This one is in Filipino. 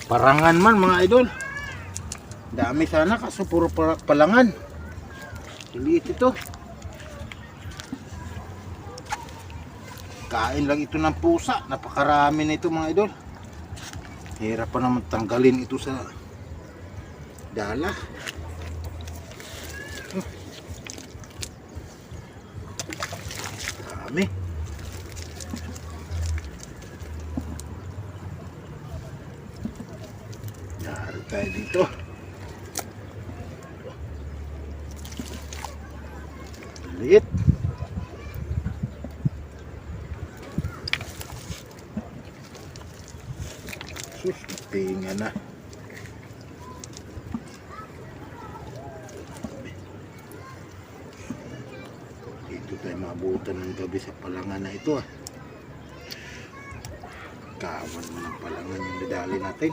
Parangan man mga idol. Dami sana kaso puro palangan. Liit ito. Kain lang ito ng pusa. Napakarami na ito mga idol. Hirap pa naman tanggalin ito sa dala. Dami. Yari tayo dito. Liit. Sus, tinga na. Dito tayo maabutan ng gabi sa palangan na ito ah. Kawan mo ng palangan yung dadali natin.